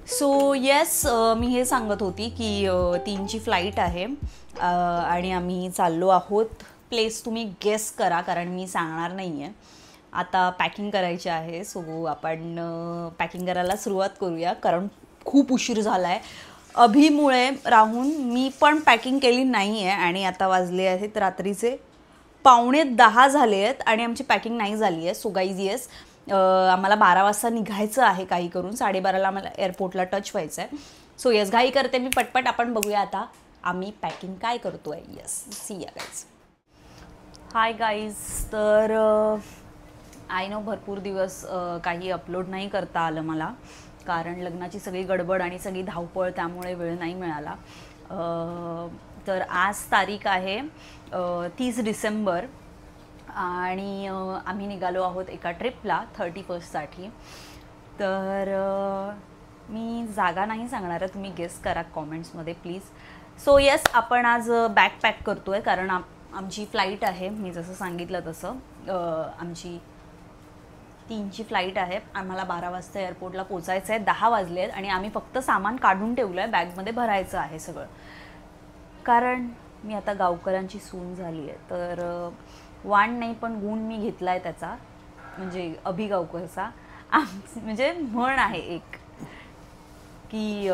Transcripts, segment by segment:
So yes, मी हे सांगत होती की 3ची फ्लाईट आहे आणि आम्ही चाललो आहोत. प्लेस तुम्ही गेस करा कारण मी सांगणार नाही आहे. आता पॅकिंग करायची आहे. सो आपण पॅकिंग करायला सुरुवात करूया कारण खूप उशीर झाला आहे. अभिमुळे राहून मी पण पॅकिंग केली नाही आहे आणि आता वाजले आहेत रात्रीचे 9:45 झाले आहेत आणि आमची पॅकिंग नाही झाली आहे. सो गाईज येस, आम्हाला 12 वाजता निघायचं आहे काही करून. 12:30ला आम्हाला एअरपोर्टला टच व्हायचं आहे. सो येस, घाई करते मी पटपट. आपण बघूया आता आम्ही पॅकिंग काय करतो आहे. येस, सी या गाईज. Hi guys. तर आय नो भरपूर दिवस काही अपलोड नाही करता आलं मला कारण लग्नाची सगळी गडबड आणि सगळी धावपळ, त्यामुळे वेळ नाही मिळाला. तर आज तारीख आहे 30 डिसेंबर आणि आम्ही निघालो आहोत एका ट्रिपला 31st. तर मी जागा नाही सांगणार आहे, तुम्ही गेस करा कॉमेंट्समध्ये प्लीज. सो येस, आपण आज बॅग पॅक करतो आहे कारण आमची फ्लाईट आहे. मी जसं सांगितलं तसं आमची 3ची फ्लाईट आहे. आम्हाला 12 वाजता एअरपोर्टला पोचायचं आहे. 10 वाजले आहेत आणि आम्ही फक्त सामान काढून ठेवलं आहे, बॅगमध्ये भरायचं आहे सगळं. कारण मी आता गावकऱ्यांची सून झाली आहे. तर वाण नाही पण गुण मी घेतला आहे त्याचा, म्हणजे अभिगावकरचा. म्हणजे म्हण आहे एक की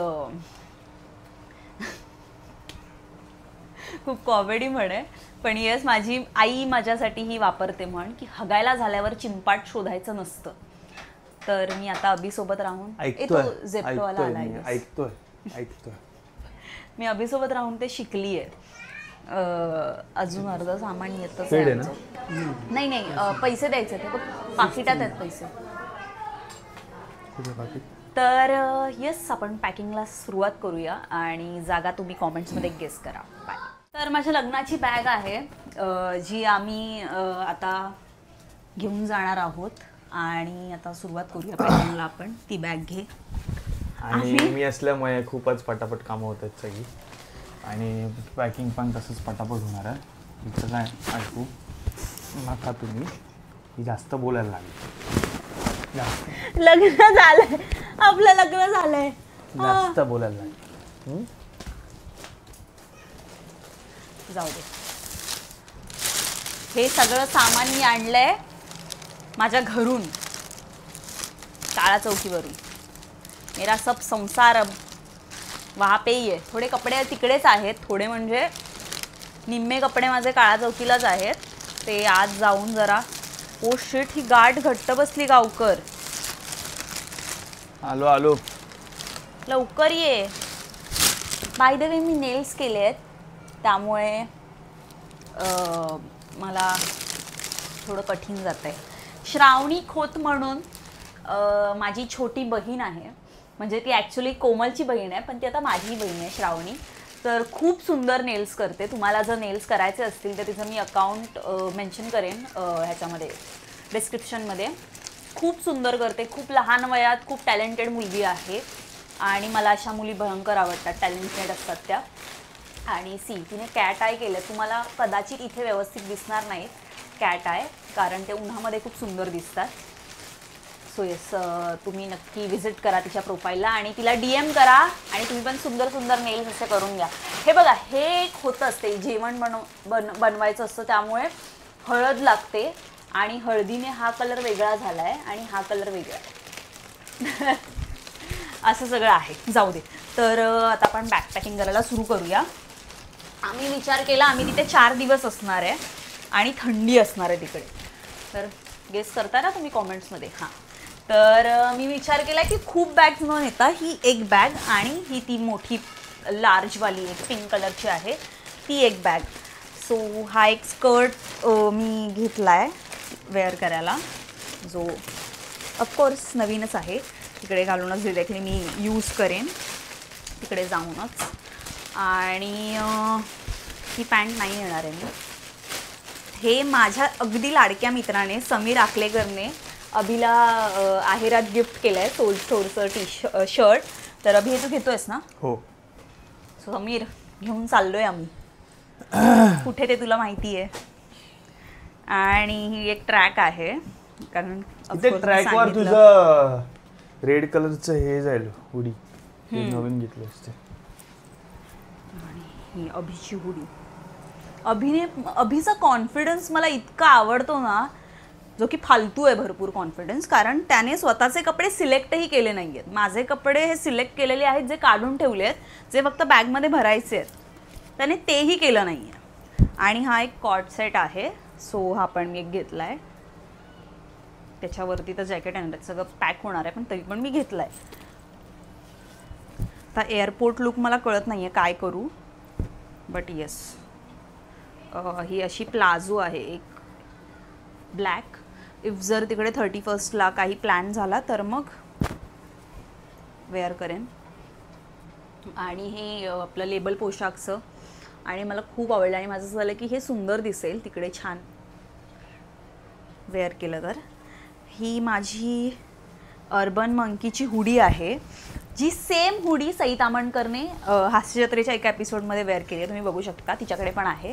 खूप कॉमेडी म्हण आहे, पण येस, माझी आई माझ्यासाठी ही वापरते म्हण की हगायला झाल्यावर चिंपाट शोधायचं नसतं. तर मी आता अभिसोबत राहून झेप्टोवाला आला ऐकतोय मी अभिसोबत राहून ते शिकली आहे. अजून अर्ध सामान येतच नाही. नाही, पैसे द्यायचे ते पाकिटात आहेत पैसे. तर येस, आपण पॅकिंगला सुरुवात करूया आणि जागा तुम्ही कॉमेंट्समध्ये गेस करा. बाय. तर माझ्या लग्नाची बॅग आहे जी आम्ही आता घेऊन जाणार आहोत आणि आता सुरुवात करूया पॅकिंगला. आपण ती बॅग घे. आणि मी असल्यामुळे खूपच पटापट कामं होत आहेत सगळी आणि पॅकिंग पण तसंच पटापट होणार आहे. इथं काय ऐकू नका तुम्ही, ही जास्त बोलायला लागली. लग्न झालंय आपलं, लग्न झालंय, जास्त बोलायला लागली. जाऊ दे. हे सगळं सामान मी आणलंय माझ्या घरून, काळा चौकीवरून. मेरा सब संसार अब वहाँ पे ही है. थोडे कपडे तिकडेच आहेत, थोडे म्हणजे निम्मे कपडे माझे काळा चौकीलाच आहेत. ते आज जाऊन जरा. ओ शिट, ही गाठ घट्ट बसली गावकर. आलो आलो, लवकर ये. By the way, me nails केले आहेत त्यामुळे मला थोडं कठीण जात आहे. श्रावणी खोत म्हणून माझी छोटी बहीण आहे, म्हणजे ती ॲक्च्युली कोमलची बहीण आहे पण ती आता माझी बहीण आहे श्रावणी. तर खूप सुंदर नेल्स करते. तुम्हाला जर नेल्स करायचे असतील तर तिचं मी अकाउंट मेन्शन करेन ह्याच्यामध्ये डिस्क्रिप्शनमध्ये. खूप सुंदर करते, खूप लहान वयात खूप टॅलेंटेड मुलगी आहे आणि मला अशा मुली भयंकर आवडतात, टॅलेंटेड असतात त्या. आणि तिने कॅट आय केलं. तुम्हाला कदाचित इथे व्यवस्थित दिसणार नाहीत कॅट आय कारण ते उन्हामध्ये खूप सुंदर दिसतात. सो येस, तुम्ही नक्की विजिट करा तिच्या प्रोफाईलला आणि तिला DM करा आणि तुम्ही पण सुंदर सुंदर नेल्स असे करून घ्या. हे बघा, हे एक होतं असते जेवण बनवायचं असतं त्यामुळे हळद लागते आणि हळदीने हा कलर वेगळा झाला आहे आणि हा कलर वेगळा आहे. असं सगळं आहे. जाऊ दे. तर आता आपण बॅकपॅकिंग करायला सुरू करूया. आम्ही विचार केला आम्ही तिथे 4 दिवस असणार आहे आणि थंडी असणार आहे तिकडे. तर गेस करता ना तुम्ही कॉमेंट्समध्ये. हां, तर मी विचार केला की खूप बॅग्स न नेता ही एक बॅग आणि ही ती मोठी लार्जवाली एक पिंक कलरची आहे ती एक बॅग. सो हा एक स्कर्ट मी घेतला आहे वेअर करायला, जो ऑफकोर्स नवीनच आहे. तिकडे घालूनच देखील मी यूज करेन तिकडे जाऊनच. आणि ही पॅन्ट नाही येणार आहे मी. हे माझ्या अगदी लाडक्या मित्राने समीर आकलेकरने अभिला आहेरात गिफ्ट केलं आहे थोडंसं शर्ट. तर अभि हे तू घेतोयस ना? हो. समीर घेऊन चाललोय आम्ही. कुठे ते तुला माहिती आहे. आणि ही एक ट्रॅक आहे कारण ट्रॅकवर तुझं रेड कलरचं हे जाईल हुडी, नवीन घेतलं असते. आणि ही अभिची हुडी. अभिचा कॉन्फिडन्स मला इतका आवडतो ना, जो की फालतू आहे भरपूर कॉन्फिडन्स, कारण त्याने स्वतःचे कपडे सिलेक्टही केले नाही आहेत. माझे कपडे हे सिलेक्ट केलेले आहेत, जे काढून ठेवले आहेत, जे फक्त बॅगमध्ये भरायचे आहेत, त्याने तेही केलं नाही आहे. आणि हा एक कॉट सेट आहे, सो हा पण मी एक घेतला आहे. त्याच्यावरती तर जॅकेट आहे, सगळं पॅक होणार आहे, पण तरी पण मी घेतला आहे. आता एअरपोर्ट लुक मला कळत नाही आहे काय करू, बट येस, ही अशी प्लाझो आहे एक ब्लॅक. इफ जर तिकडे 31st काही प्लॅन झाला तर मग वेअर करेन. आणि हे आपलं लेबल पोशाखचं, आणि मला खूप आवडलं, आणि माझं असं झालं की हे सुंदर दिसेल तिकडे छान वेअर केलं तर. ही माझी अर्बन मंकीची हुडी आहे, जी सेम हुडी सई तामणकरने हास्यजत्रेच्या एका एपिसोडमध्ये वेअर केली आहे, तुम्ही बघू शकता, तिच्याकडे पण आहे.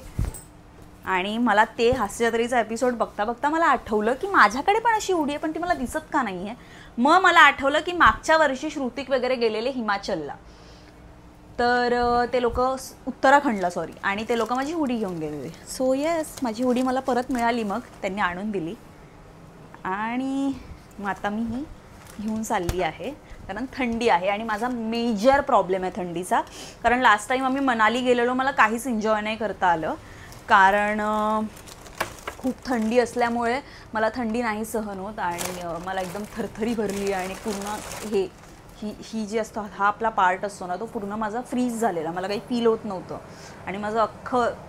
आणि मला ते हास्यजत्रेचा एपिसोड बघता बघता मला आठवलं की माझ्याकडे पण अशी हुडी आहे, पण ती मला दिसत का नाही आहे. मग मला आठवलं की मागच्या वर्षी श्रुतिक वगैरे गेलेले हिमाचलला, तर ते लोक उत्तराखंडला सॉरी, आणि ते लोक माझी हुडी घेऊन गेलेले. सो येस, माझी हुडी मला परत मिळाली, मग त्यांनी आणून दिली, आणि मग आता मी ही घेऊन चालली आहे, कारण थंडी आहे. आणि माझा मेजर प्रॉब्लेम आहे थंडीचा, कारण लास्ट टाईम आम्ही मनाली गेलेलो, मला काहीच एन्जॉय नाही करता आलं, कारण खूप थंडी असल्यामुळे मला थंडी नाही सहन होत, आणि मला एकदम थरथरी भरली, आणि पूर्ण ही जी असतो, हा आपला पार्ट असतो ना, तो पूर्ण माझा फ्रीज झालेला, मला काही फील होत नव्हतं, आणि माझं अख्खं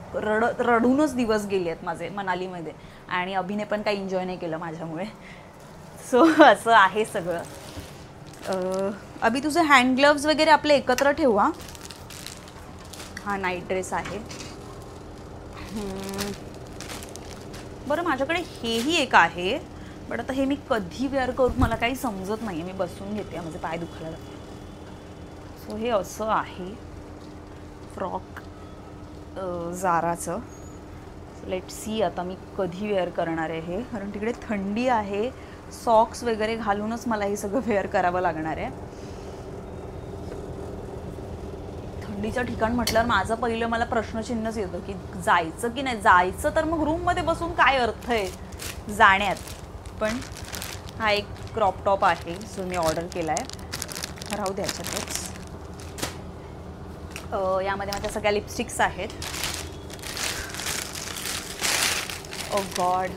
रडूनच दिवस गेले आहेत माझे मनालीमध्ये, आणि अभिने पण काही एन्जॉय नाही केलं माझ्यामुळे. सो असं आहे सगळं. अभि, तुझे हँड ग्लव्ज वगैरे आपले एकत्र ठेवा. हा नाईट ड्रेस आहे. बरं, माझ्याकडे हेही एक आहे, बट आता हे मी कधी वेअर करू मला काही समजत नाही. मी बसून घेते, माझे पाय दुखायला लागले. सो हे असं आहे फ्रॉक जाराचं. लेट सी आता मी कधी वेअर करणार आहे हे, कारण तिकडे थंडी आहे, सॉक्स वगैरे घालूनच मला हे सगळं वेअर करावं लागणार आहे. थंडीचं ठिकाण म्हटल्यावर माझं पहिलं मला प्रश्नचिन्हच येतं की जायचं की नाही. जायचं तर मग रूममध्ये बसून काय अर्थ आहे जाण्यात. पण हा एक क्रॉप टॉप आहे जो मी ऑर्डर केला आहे, राहू द्यायच्यातच. यामध्ये माझ्या सगळ्या लिपस्टिक्स आहेत. ओ गॉड,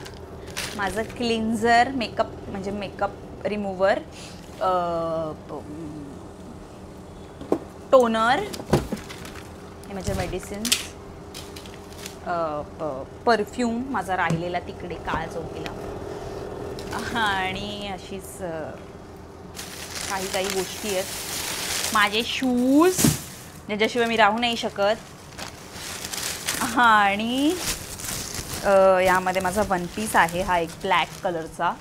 माझं क्लिन्झर मेकअप म्हणजे मेकअप रिमूव्हर, टोनर, हे माझे मेडिसिन्स, परफ्यूम माझा राहिलेला तिकडे काळ चौकीला, आणि अशीच काही काही गोष्टी आहेत. माझे शूज ज्याच्याशिवाय मी राहू नाही शकत, आणि यामध्ये माझा वन पीस आहे, हा एक ब्लॅक कलरचा.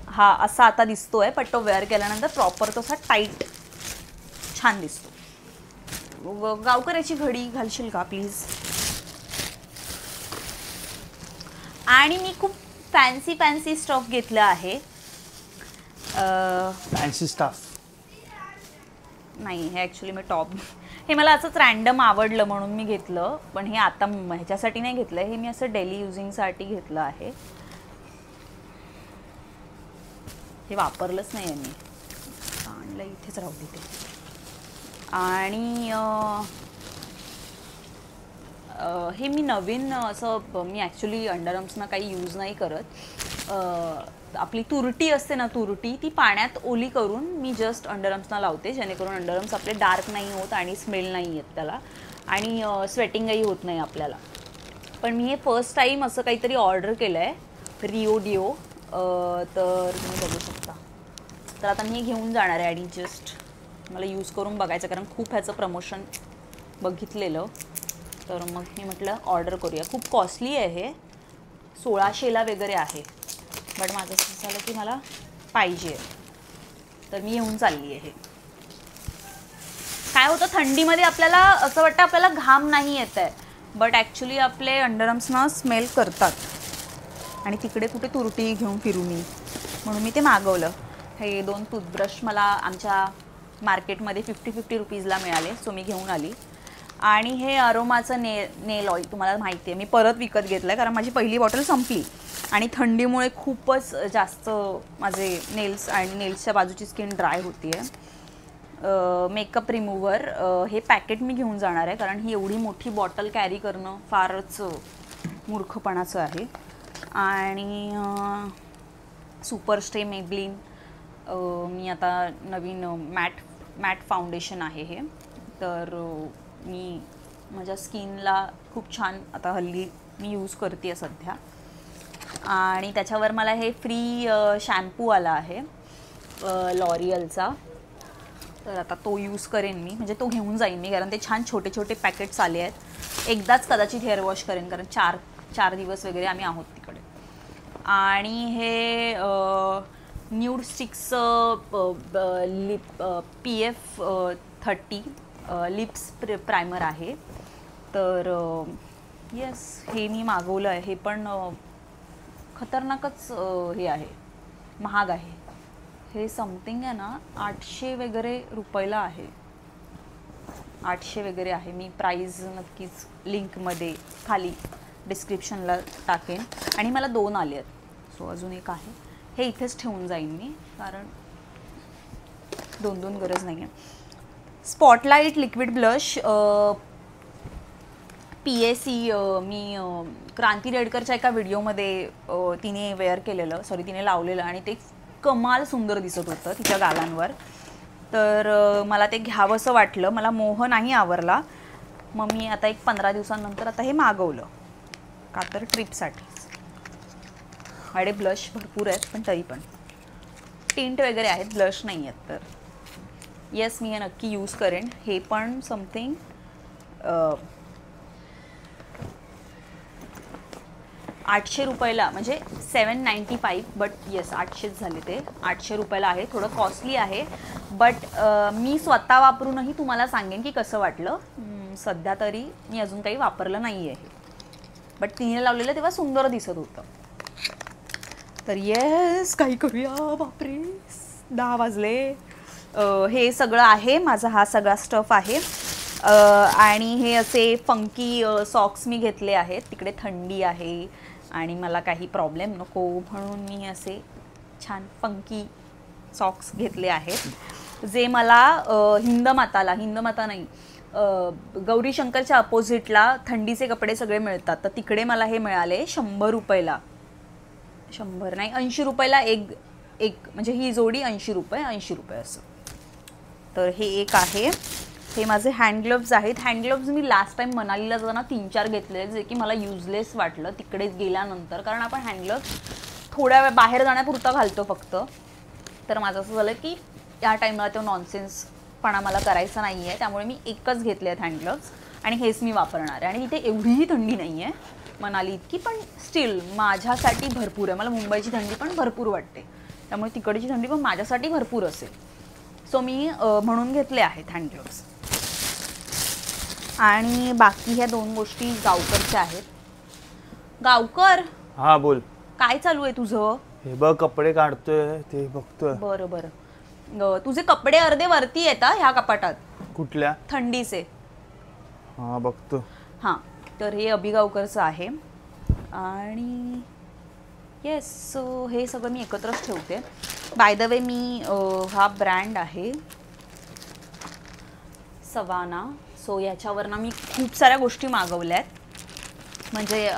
हा असा आता दिसतोय, पण तो वेअर केल्यानंतर प्रॉपर तसा टाईट छान दिसतो. गावकऱ्याची घडी घालशील का प्लीज. आणि मी खूप फॅन्सी स्टफ घेतलं आहे. फॅन्सी स्टफ नाही, हे ॲक्च्युली मी टॉप, हे मला असंच रॅन्डम आवडलं म्हणून मी घेतलं, पण हे आता ह्याच्यासाठी नाही घेतलं, हे मी असं डेली युजिंगसाठी घेतलं आहे. हे वापरलंच नाही आहे मी, आणलं इथेच राहू दे. आणि हे मी नवीन असं, मी ॲक्च्युली अंडरआर्म्सना काही यूज नाही करत. आपली तुरटी असते ना, तुरटी ती पाण्यात ओली करून मी जस्ट अंडरआर्म्सना लावते, जेणेकरून अंडरआर्म्स आपले डार्क नाही होत आणि स्मेल नाही येत त्याला, आणि स्वेटिंगही होत नाही आपल्याला. पण मी हे फर्स्ट टाईम असं काहीतरी ऑर्डर केलं आहे, रिओ डिओ, तर तुम्ही बघू शकता. तर आता मी हे घेऊन जाणार आहे, आणि जस्ट मला यूज करून बघायचं, कारण खूप ह्याचं प्रमोशन बघितलेलं, तर मग मी म्हटलं ऑर्डर करूया. खूप कॉस्टली आहे हे, 1600ला वगैरे आहे, बट माझं असं झालं की मला पाहिजे, तर मी घेऊन चालली आहे. काय होतं थंडीमध्ये आपल्याला असं वाटतं आपल्याला घाम नाही येत आहे, बट ॲक्च्युली आपले अंडरआर्म्सना स्मेल करतात, आणि तिकडे कुठे तुरटी घेऊन फिरू मी, म्हणून मी ते मागवलं. हे 2 टूथब्रश मला आमच्या मार्केटमध्ये 50-50 रुपीजला मिळाले, सो मी घेऊन आली. आणि हे अरोमाचं नेल ऑइल तुम्हाला माहिती आहे, मी परत विकत घेतलं आहे कारण माझी पहिली बॉटल संपली आणि थंडीमुळे खूपच जास्त माझे नेल्स आणि नेल्सच्या बाजूची स्किन ड्राय होती आहे. मेकअप रिमूव्हर हे पॅकेट मी घेऊन जाणार आहे कारण ही एवढी मोठी बॉटल कॅरी करणं फारच मूर्खपणाचं आहे. आणि सुपर स्टे मेबलिन, मी आता नवीन मॅट फाउंडेशन आहे हे, तर मी माझ्या स्किनला खूप छान आता हल्ली मी यूज करते आहे सध्या. आणि त्याच्यावर मला हे फ्री शॅम्पू आला आहे लॉरियलचा, तर आता तो यूज करेन मी, म्हणजे तो घेऊन जाईन मी कारण ते छान छोटे छोटे पॅकेट्स आले आहेत. एकदाच कदाचित हेअर वॉश करेन कारण चार दिवस वगैरे आम्ही आहोत तिकडे. आणि हे nude sticks lip PF30 lips primer आहे. तर येस, हे मी मागवलं आहे. हे पण खतरनाकच हे आहे, महाग आहे. हे समथिंग आहे ना 800 वगैरे रुपयाला आहे, 800 वगैरे आहे. मी प्राईज नक्कीच लिंकमध्ये खाली डिस्क्रिप्शनला टाकेन. आणि मला 2 आले आहेत, सो अजून एक आहे. हे इथेच ठेवून जाईन मी कारण 2 गरज नाही आहे. स्पॉटलाईट लिक्विड ब्लश PAC, मी क्रांती रेडकरच्या एका व्हिडिओमध्ये तिने वेअर केलेलं, तिने लावलेलं आणि ते कमाल सुंदर दिसत होतं तिच्या गालांवर. तर मला ते घ्यावंसं वाटलं, मला मोह नाही आवरला. मग मी आता एक 15 दिवसांनंतर आता हे मागवलं का तर ट्रिपसाठी. माझे ब्लश भरपूर आहेत पण तरी पण टिंट वगैरे आहेत, ब्लश नाही आहेत. तर येस, मी हे नक्की यूज करेन. हे पण समथिंग 800 रुपयाला, म्हणजे 795, बट येस 800च झाले. ते 800 रुपयाला आहे, थोडं कॉस्टली आहे. बट मी स्वतः वापरूनही तुम्हाला सांगेन की कसं वाटलं. सध्या तरी मी अजून काही वापरलं नाही आहे, बट तिने लावलेलं तेव्हा सुंदर दिसत होतं. तर येस, काही करूया. बापरे, 10 वाजले. हे सगळं आहे माझा, हा सगळा स्टफ आहे. आणि हे असे फंकी सॉक्स मी घेतले आहेत. तिकडे थंडी आहे आणि मला काही प्रॉब्लेम नको म्हणून मी असे छान फंकी सॉक्स घेतले आहेत, जे मला हिंदमाता नाही, गौरी शंकरच्या अपोजिटला थंडीचे कपडे सगळे मिळतात. तर तिकडे मला हे मिळाले 100 रुपयाला, 100 नाही 80 रुपयाला एक म्हणजे ही जोडी 80 रुपये असं. तर हे एक आहे. हे माझे हँड ग्लोव्ज आहेत. हँड ग्लोव्ज मी लास्ट टाइम मनालीला जाताना 3-4 घेतले, जे की मला युजलेस वाटलं तिकडे गेल्यानंतर, कारण आपण हँड ग्लोव्ज थोड्या वेळ बाहेर जाण्यापुरता घालतो फक्त. तर माझं असं झालं की या टाईमला तो नॉनसेन्सपणा मला करायचा नाही आहे, त्यामुळे मी एकच घेतले आहेत हँड ग्लोव्ज आणि हेच मी वापरणार आहे. आणि इथे एवढीही थंडी नाही आहे मनाली इतकी, पण स्टील माझ्यासाठी भरपूर आहे. मला मुंबईची थंडी पण भरपूर वाटते, त्यामुळे तिकडची थंडी पण माझ्यासाठी भरपूर असेल. सो मी म्हणून घेतले आहेत हँड ग्लोव्ज. आणि बाकी ह्या 2 गोष्टी गावकरच्या आहेत. गावकर, हा बोल, काय चालू आहे तुझं? हे बघ कपडे काढतोय, ते बघतोय. बरं, तुझे कपडे अर्धे वरती येतात ह्या कपाटात. कुठल्या? थंडीचे. हा बघतो. हां, तर हे अभिगावकरचं आहे. आणि येस, सो हे सगळं मी एकत्रच ठेवते. बाय द वे, मी हा ब्रँड आहे सवाना, सो याच्यावरनं मी खूप साऱ्या गोष्टी मागवल्या आहेत. म्हणजे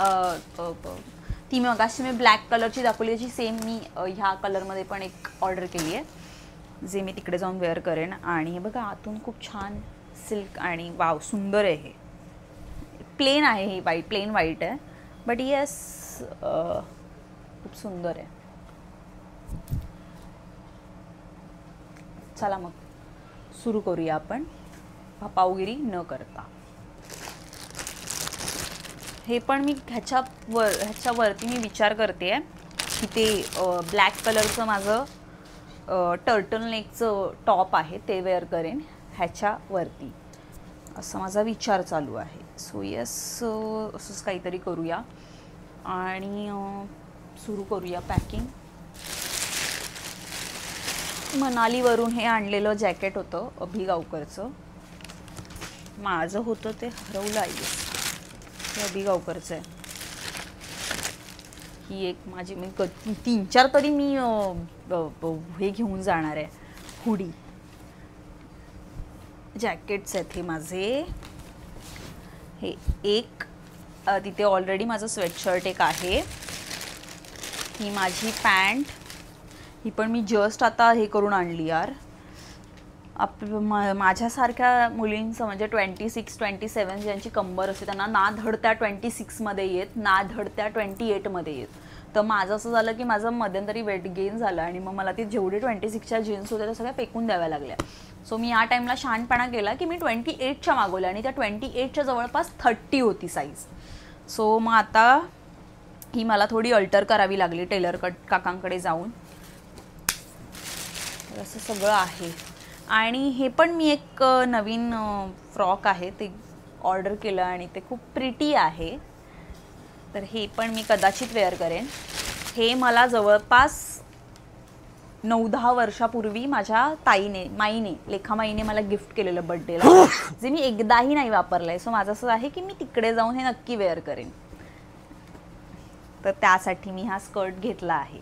ती मगाशी मी ब्लॅक कलरची दाखवली, त्याची सेम मी ह्या कलरमध्ये पण एक ऑर्डर केली आहे, जे मी तिकडे जाऊन वेअर करेन. आणि हे बघा आतून खूप छान सिल्क आणि वाव सुंदर आहे. हे प्लेन आहे, हे प्लेन व्हाईट आहे, बट येस खूप सुंदर आहे. चला मग सुरू करूया आपण भपावगिरी न करता. हे पण मी ह्याच्यावरती मी विचार करते आहे की ते ब्लॅक कलरचं माझं टर्टल नेकचं टॉप आहे ते वेअर करेन ह्याच्यावरती, असा माझा विचार चालू आहे. सो येस, असंच काहीतरी करूया आणि सुरू करूया पॅकिंग. मनालीवरून हे आणलेलं जॅकेट होतं अभि गावकरचं. माझं होतं ते हरवलं आहे. हे अभि गावकरचं आहे. ही एक माझी मी 3-4 तरी मी हे घेऊन जाणार आहे. हुडी जॅकेट्स आहेत हे माझे. हे एक तिथे ऑलरेडी माझं स्वेटशर्ट एक आहे. ही माझी पॅन्ट, ही पण मी जस्ट आता हे करून आणली यार. माझ्यासारख्या मुलींचं म्हणजे 26-27 ज्यांची कंबर असते त्यांना ना धड त्या 26मध्ये येत ना धड त्या 28मध्ये येत. तर माझं असं झालं की माझं मध्यंतरी वेट गेन झालं आणि मग मला ती जेवढी 26च्या जीन्स होत्या त्या सगळ्या फेकून द्याव्या लागल्या. सो मी या टाईमला शहाणपणा केला की मी 28च्या मागवल्या आणि त्या 28च्या जवळपास 30 होती साईज. सो मग आता ही मला थोडी अल्टर करावी लागली टेलर काकांकडे जाऊन. असं सगळं आहे. आणि हे पण मी एक नवीन फ्रॉक आहे ते ऑर्डर केलं आणि ते खूप प्रिटी आहे. तर हे पण मी कदाचित वेअर करेन. हे मला जवळपास 9-10 वर्षापूर्वी माझ्या माईने लेखामाईने मला गिफ्ट केलेलं बर्थडेला, जे मी एकदाही नाही वापरलंय. सो माझं असं आहे की मी तिकडे जाऊन हे नक्की वेअर करेन. तर त्यासाठी मी हा स्कर्ट घेतला आहे.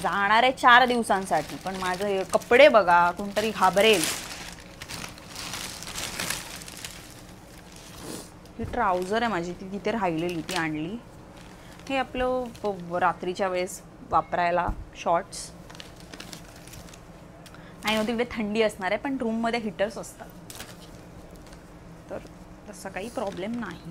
जाणार आहे 4 दिवसांसाठी, पण माझे कपडे बघा कोणतरी घाबरेल. ही ट्राउझर आहे माझी, ती तिथे राहिलेली ती आणली. हे आपलं रात्रीच्या वेळेस वापरायला शॉर्ट्स. आणि मग तिकडे थंडी असणार आहे पण रूममध्ये हीटर्स असतात तर तसा काही प्रॉब्लेम नाही.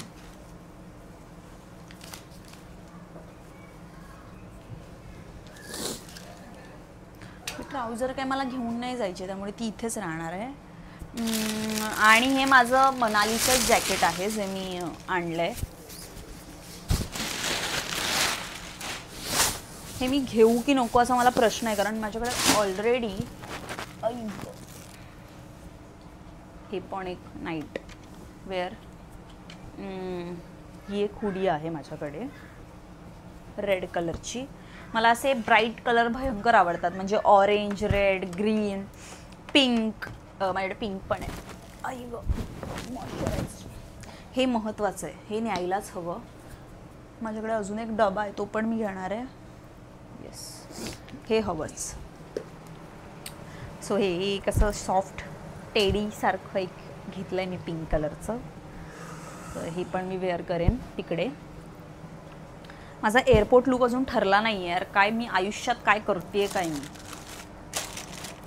ट्राउझर काय मला घेऊन नाही जायचे त्यामुळे ती इथेच राहणार आहे. आणि हे माझं मनालीचं जॅकेट आहे जे मी आणलंय. हे मी घेऊ की नको असा मला प्रश्न आहे कारण माझ्याकडे ऑलरेडी हे पण एक नाईट वेअर ही एक हुडी आहे माझ्याकडे रेड कलरची. मला असे ब्राईट कलर भयंकर आवडतात म्हणजे ऑरेंज, रेड, ग्रीन, पिंक. माझ्याकडे पिंक पण आहे. आई गं मॉइश्चरायझर हे महत्त्वाचं आहे, हे न्यायलाच हवं. माझ्याकडे अजून एक डबा आहे तो पण मी घेणार आहे. येस हे हवंच. सो हे कसं सॉफ्ट टेडीसारखं एक घेतलं आहे मी पिंक कलरचं. तर हे पण मी वेअर करेन तिकडे. माझा एअरपोर्ट लुक अजून ठरला नाही आहे यार. काय मी आयुष्यात काय करते काय मी.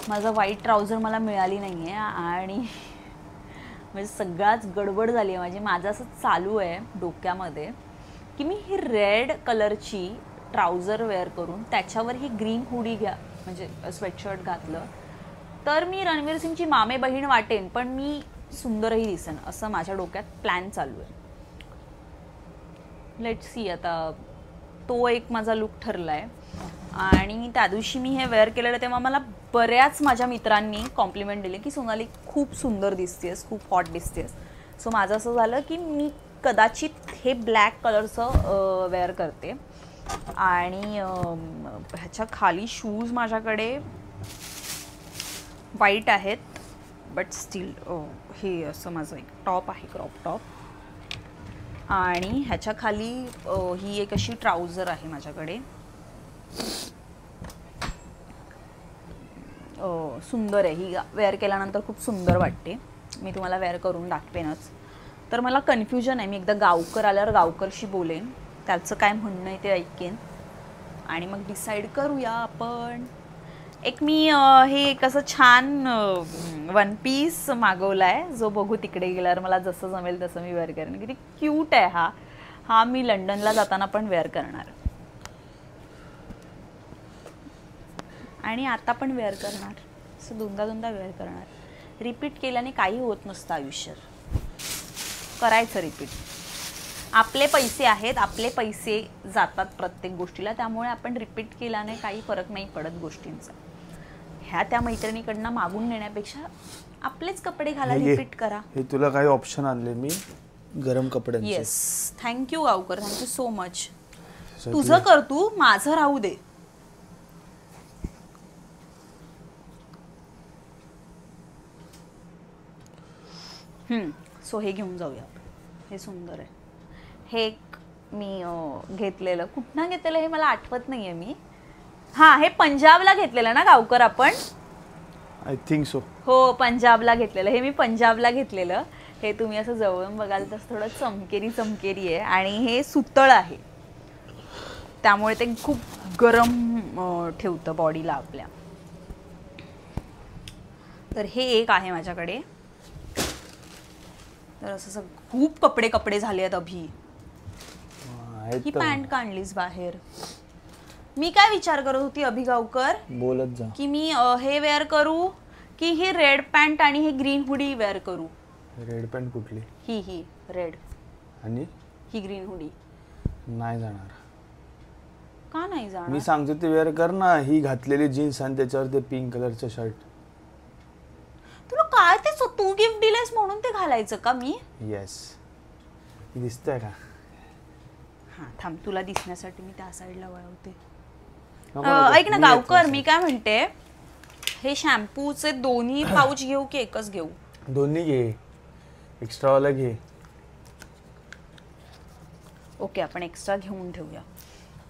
माझं व्हाईट ट्राउझर मला मिळाली नाही आहे आणि म्हणजे सगळाच गडबड झाली आहे माझं असं चालू आहे डोक्यामध्ये की मी ही रेड कलरची ट्राउझर वेअर करून त्याच्यावर ही ग्रीन हुडी म्हणजे स्वेटशर्ट घातलं तर मी रणवीर सिंगची मामे बहीण वाटेन पण मी सुंदरही दिसेन असं माझ्या डोक्यात प्लॅन चालू आहे. लेट्स सी आता तो एक माझा लुक ठरला आहे. आणि त्या दिवशी मी हे वेअर केलेलं तेव्हा मला बऱ्याच माझ्या मित्रांनी कॉम्प्लिमेंट दिले की सोनाली खूप सुंदर दिसतेस, खूप हॉट दिसतेस. सो माझं असं झालं की मी कदाचित हे ब्लॅक कलरचं वेअर करते. आणि ह्याच्या खाली शूज माझ्याकडे व्हाईट आहेत बट स्टील हे असं माझं एक टॉप आहे क्रॉप टॉप. आणि ह्याच्या खाली ही एक अशी ट्राउझर आहे माझ्याकडे. सुंदर आहे ही. वेअर केल्यानंतर खूप सुंदर वाटते. मी तुम्हाला वेअर करून दाखवेनच. तर मला कन्फ्युजन आहे. मी एकदा गावकर आल्यावर गावकरशी बोलेन, त्याचं काय म्हणणं आहे ते ऐकेन आणि मग डिसाईड करूया आपण. एक मी हे एक असं छान वन पीस मागवला आहे जो बघू तिकडे गेल्यावर मला जसं जमेल तसं मी वेअर करेन. किती क्यूट आहे हा मी लंडनला जाताना पण वेअर करणार आणि आता पण वेअर करणार. असं दोनदा वेअर करणार. रिपीट केल्याने काही होत नसतं आयुष्यात. करायचं रिपीट. आपले पैसे आहेत, आपले पैसे जातात प्रत्येक गोष्टीला त्यामुळे आपण रिपीट केल्याने काही फरक नाही पडत गोष्टींचा. ह्या त्या मैत्रिणीकडनं मागून नेण्यापेक्षा आपलेच कपडे घाला, रिपीट करा. हे तुला काही ऑप्शन आणले मी गरम कपड्यांचे. येस थँक्यू गावकर, थँक्यू सो मच. तुझं कर तू, माझं राहू दे. सो हे घेऊन जाऊया. हे सुंदर आहे. हे एक मी घेतलेलं, कुठनं घेतलेलं हे मला आठवत नाहीये मी. हा, हे पंजाबला घेतलेलं ना गावकर आपण? I think so. हो, पंजाबला घेतलेलं. हे मी पंजाबला घेतलेलं. हे तुम्ही असं जवळून बघाल तर थोडं चमकेरी आहे आणि हे सुतळ आहे, त्यामुळे ते खूप गरम ठेवतं बॉडीला आपल्या. तर हे एक आहे माझ्याकडे. तर असं खूप कपडे झाले आहेत अभि. ही पॅन्ट काढलीस बाहेर. मी काय विचार करत होती अभि गावकर, बोलत जा, की मी हे वेअर करू की ही रेड पॅन्ट आणि हे ग्रीन हुडी वेअर करू. रेड पॅन्ट कुठली? ही रेड आणि ही ग्रीन हुडी. नाही जाणार. का नाही जाणार? मी सांगतो ते वेअर कर ना. ही घातलेली जीन्स आणि त्याच्यावर ते पिंक कलरचं शर्ट. तुला काय ते तू गिफ्ट दिलेस म्हणून ते घालायचं का मी? येस. दिसतंय का? हा थांब, तुला दिसण्यासाठी मी त्या साईडला वळवते. नको, ऐक ना मी गावकर, येतो. मी काय म्हणते, हे शॅम्पूचे दोन्ही पाऊच घेऊ की एकच घेऊ? दोन्ही घे, एक्स्ट्रावाला घे. ओके, आपण एक्स्ट्रा घेऊन ठेवूया.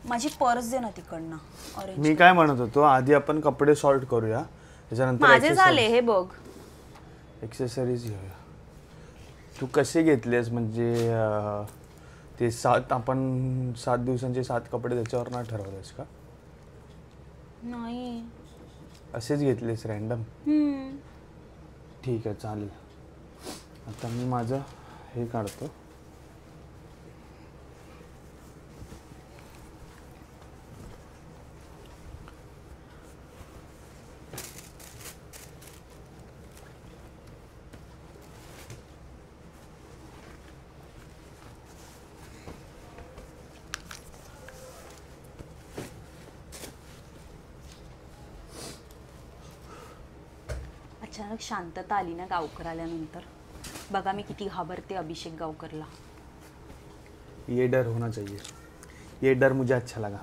माझी पर्स दे ना तिकडनं. अरे मी काय म्हणत होतो, आधी आपण कपडे सॉर्ट करूया, त्याच्यानंतर माझे झाले. हे बघ, एक्सेसरीज घेऊया. तू कसे घेतलेस म्हणजे ते आपण 7 दिवसांचे 7 कपडे त्याच्यावर ना ठरवलेस का? नाही, असेच घेतलेस रॅन्डम? ठीक आहे, चालेल. आता मी माझं हे काढतो. अचानक शांतता आली ना गावकर आल्यानंतर. बघा मी किती घाबरते अभिषेक गावकरला. ये डर होना चाहिए, ये डर मुझे अच्छा लगा.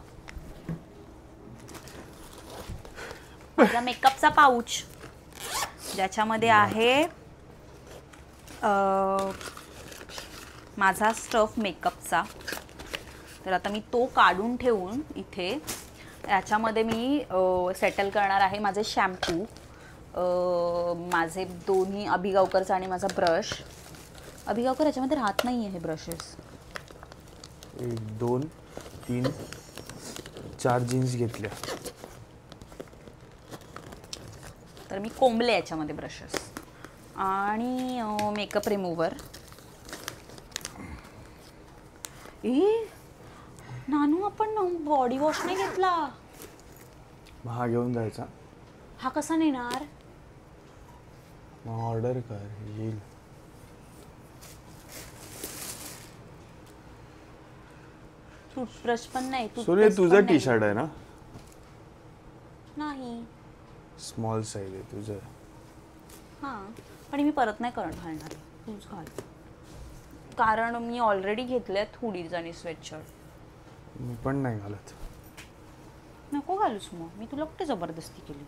माझा मेकअपचा पाऊच ज्याच्यामध्ये आहे माझा स्टफ मेकअपचा. तर आता मी तो काढून ठेवून इथे याच्यामध्ये मी सेटल करणार आहे माझे शॅम्पू, माझे दोन्ही अभि गावकरचा आणि माझा ब्रश. अभि गावकर याच्यामध्ये राहत नाही आहे हे ब्रशेस. 1 2 3 4 जीन्स घेतल्या. तर मी कोंबले याच्यामध्ये ब्रशेस आणि मेकअप रिमूव्हर. नानू, आपण बॉडी वॉश नाही घेतला. हा घेऊन जायचा. हा कसा नेणार? मग ऑर्डर कर, येईल. टूथब्रश पण नाही. सोनी, तुझं टी शर्ट आहे ना? नाही, स्मॉल साईज आहे तुझं. हां, पण मी परत नाही घालणार. तूच घाल, कारण मी ऑलरेडी घेतल्यात हुडीज आणि स्वेटशर्ट. मी पण नाही घालत. नको घालूस मग. मी तुला कुठे जबरदस्ती केली?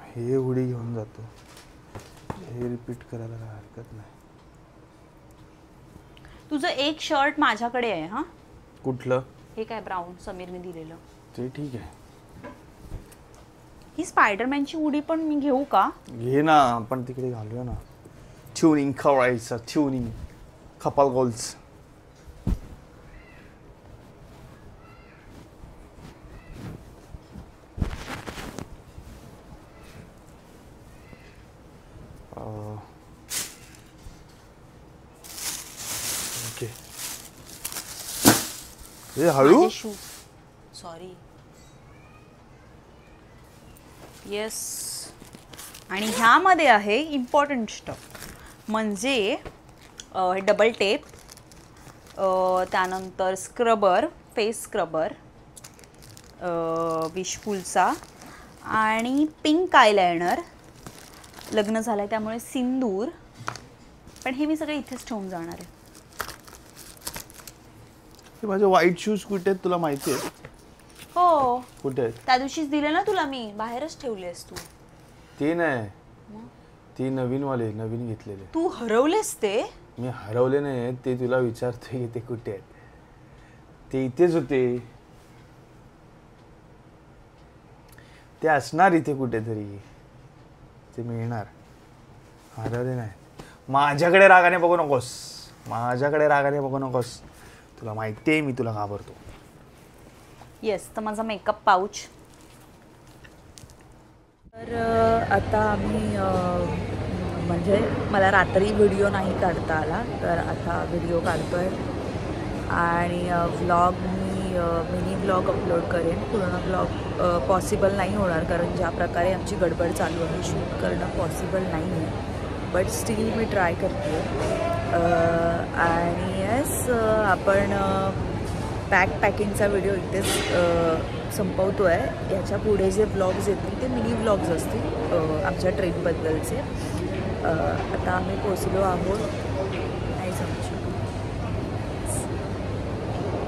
हे हुडी घेऊन जातो. हे रिपीट करायला काय हरकत नाही. तुझं एक शर्ट माझ्याकडे आहे. हा, कुठलं? हे काय ब्राऊन समीरने दिलेलं ते ठीक आहे. ही स्पायडरमॅनची हुडी पण मी घेऊ का? घे ना, आपण तिकडे घालूया ना. ट्युनिंग करायचं, ट्युनिंग. कपाल गोल्स. ओके. हे हळू. सॉरी. येस. आणि ह्यामध्ये आहे इम्पॉर्टंट स्टफ, म्हणजे हे डबल टेप, त्यानंतर स्क्रबर, फेस स्क्रबर विशफुलचा, आणि पिंक आयलायनर. लग्न झालं आहे त्यामुळे सिंदूर. पण हे मी सगळं इथेच ठेवून जाणार आहे. माझे व्हाईट शूज कुठे आहेत तुला माहिती आहे? हो, कुठे आहेत? त्या दिवशीच दिले ना तुला मी, बाहेरच ठेवलेस तू. ते नाही, ती नवीनवाले नवीन घेतलेले. तू हरवलेस ते? मी हरवले नाही, ते तुला विचारतोय की ते कुठे आहेत. ते इथेच होते, ते असणार इथे कुठेतरी, ते मिळणार. हरवले नाही. माझ्याकडे रागाने बघू नकोस, माझ्याकडे रागाने बघू नकोस. तुला माहिती आहे मी तुला घाबरतो. येस, तर माझा मेकअप पाऊच. तर आता आम्ही म्हणजे मला रात्री व्हिडिओ नाही काढता आला, तर आता व्हिडिओ काढतोय आणि व्लॉग मिनी व्लॉग अपलोड करेन. पूर्ण व्लॉग पॉसिबल नाही होणार, कारण ज्या प्रकारे आमची गडबड चालू आहे शूट करणं पॉसिबल नाही आहे. बट स्टील मी ट्राय करते. आणि येस, आपण पॅकिंगचा व्हिडिओ इथेच संपवतो आहे. याच्या पुढे जे व्लॉग्स येतील ते मिनी व्लॉग्स असतील आमच्या ट्रिपबद्दलचे. आता आम्ही पोचलो आहोत